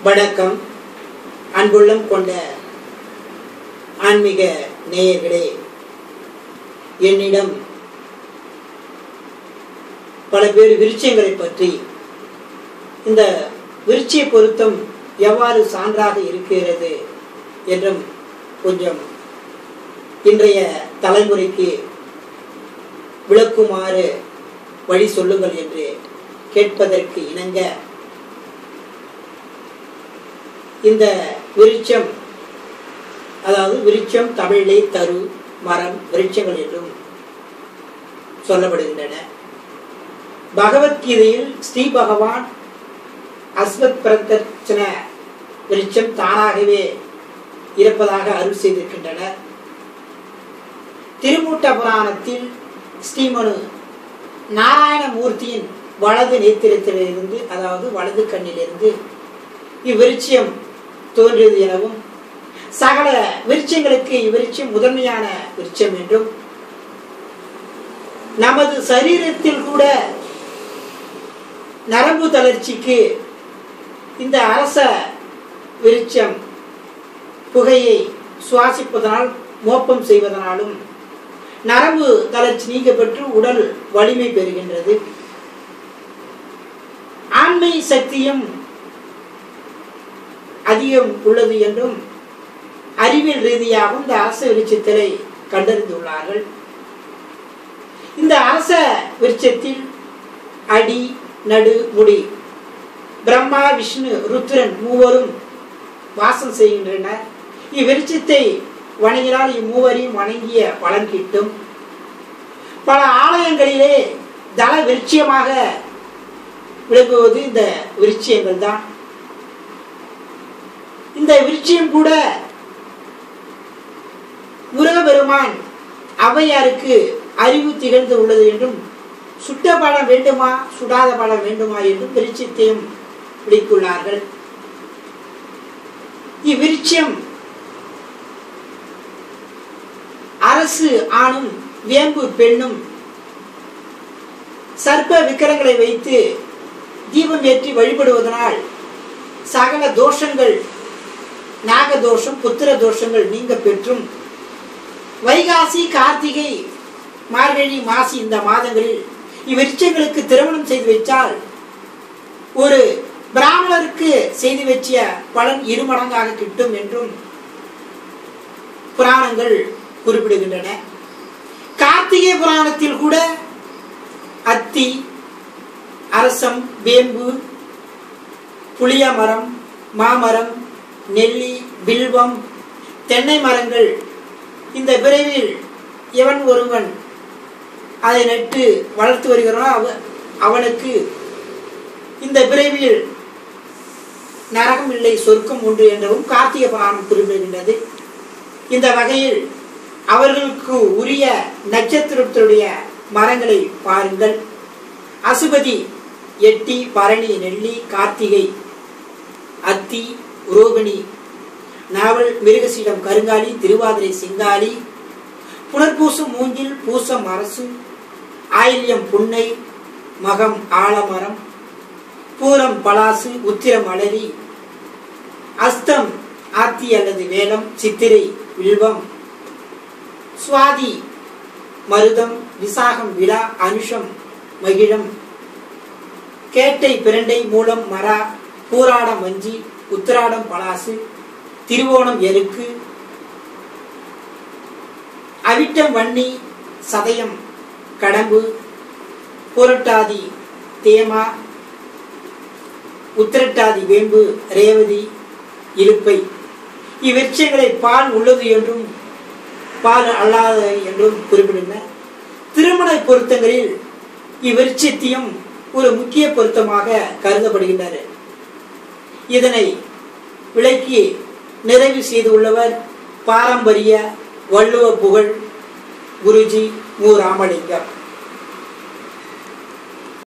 வணக்கம். அன்புள்ளம் கொண்ட ஆன்மீக நேயர்களே, என்னிடம் பல பேர் விருட்சங்களை பற்றி இந்த விருட்சிய பொருத்தம் எவ்வாறு சான்றாக இருக்கிறது என்றும் கொஞ்சம் இன்றைய தலைமுறைக்கு விளக்குமாறு வழி சொல்லுங்கள் என்று கேட்பதற்கு இணங்க இந்த விருட்சம், அதாவது விருட்சம் தமிழிலே தரு, மரம், விருட்சங்கள் என்றும் சொல்லப்படுகின்றன. பகவத்கீதையில் ஸ்ரீ பகவான் அஸ்வத் பிரதட்சண விருட்சம் தானாகவே இருப்பதாக அருள் செய்திருக்கின்றனர். திருமூட்ட புராணத்தில் ஸ்ரீமனு நாராயணமூர்த்தியின் வலது நேத்திரத்திலிருந்து, அதாவது வலது கண்ணிலிருந்து இவ்விருட்சம் தோன்றியது எனவும், சகல விருட்சங்களுக்கு இவ்விருட்சம் முதன்மையான விருட்சம் என்றும், நமது சரீரத்தில் கூட நரம்பு தளர்ச்சிக்கு இந்த அரச விருட்சம் புகையை சுவாசிப்பதனால், மோப்பம் செய்வதனாலும் நரம்பு தளர்ச்சி நீங்க பெற்று உடல் வலிமை பெறுகின்றது. ஆண்மை சக்தியும் அதிகம் உள்ளது என்றும் அறிவியல் ரீதியாகவும் இந்த அரச விருட்சத்தை கண்டறிந்துள்ளார்கள். இந்த அரச விருட்சத்தில் அடி, நடு, முடி பிரம்மா, விஷ்ணு, ருத்ரன் மூவரும் வாசம் செய்கின்றனர். இவ்விருட்சத்தை வணங்கினால் இம்மூவரையும் வணங்கிய பலன் கிட்டும். பல ஆலயங்களிலே தல விருட்சியமாக விளங்குவது இந்த விருட்சியங்கள் தான். இந்த விருட்சியம் கூட முருகபெருமான் ஔவையாருக்கு அறிவு திகழ்ந்து உள்ளது என்றும், சுட்ட பழம் வேண்டுமா சுடாத பழம் வேண்டுமா என்றும் விருட்சத்தையும் விളിக்குள்ளார்கள். இவ்விருட்சம் அரசு ஆணும் வேம்பு பெண்ணும் சர்ப்ப விக்கிரங்களை வைத்து தீபம் ஏற்றி வழிபடுவதனால் சகல தோஷங்கள், நாகதோஷம், புத்திர தோஷங்கள் நீங்க பெற்றும், வைகாசி, கார்த்திகை, மார்கழி, மாசி இந்த மாதங்களில் இவ்விருட்சங்களுக்கு திருமணம் செய்து வைத்தால் ஒரு பிராமணருக்கு செய்து வச்ச பலன் இருமடங்காக கிட்டும் என்றும் புராணங்கள் குறிப்பிடுகின்றன. கார்த்திகை புராணத்தில் கூட அத்தி, அரசம், வேம்பு, புளிய மரம், மாமரம், நெல்லி, பில்வம், தென்னை மரங்கள் இந்த பிறவில் எவன் ஒருவன் அதை நட்டு வளர்த்து வருகிறானோ அவனுக்கு இந்த பிறவில் நரகம் இல்லை, சொர்க்கம் உண்டு என்றும் கார்த்திகை புராணம் குறிப்பிடுகின்றது. இந்த வகையில் அவர்களுக்கு உரிய நட்சத்திரத்துடைய மரங்களை பாருங்கள். அசுபதி, எட்டி, பரணி, நெல்லி, கார்த்திகை, அத்தி, ரோகிணி, நாவல், மிருகசீடம், கருங்காலி, திருவாதிரை, சிங்காலி, புனர்பூசம் மூங்கில், பூசம் அரசு, ஆயில்யம் புன்னை, மகம் ஆலமரம், பூரம் பலாசு, உத்திரம் அலரி, அஸ்தம் ஆத்தி அல்லது வேலம், சித்திரை வில்வம், சுவாதி மருதம், விசாகம் விழா, அனுஷம் மகிழம், கேட்டை பிரண்டை, மூலம் மரா, பூராடம் வஞ்சி, உத்திராடம் பலாசு, திருவோணம் எருக்கு, அவிட்டம் வன்னி, சதயம் கடம்பு, புரட்டாதி தேமா, உத்திரட்டாதி வேம்பு, ரேவதி இலுப்பை. இவ்விருட்சங்களை பால் உள்ளது என்றும் பால் அல்லாத என்றும் குறிப்பிடுகின்றன. திருமண பொருத்தங்களில் இவ்விருட்சத்தையும் ஒரு முக்கிய பொருத்தமாக கருதப்படுகின்றன. இதனை விளக்கி நிறைவு செய்துள்ளவர் பாரம்பரிய வள்ளுவ புகழ் குருஜி மு. ராமலிங்கம்.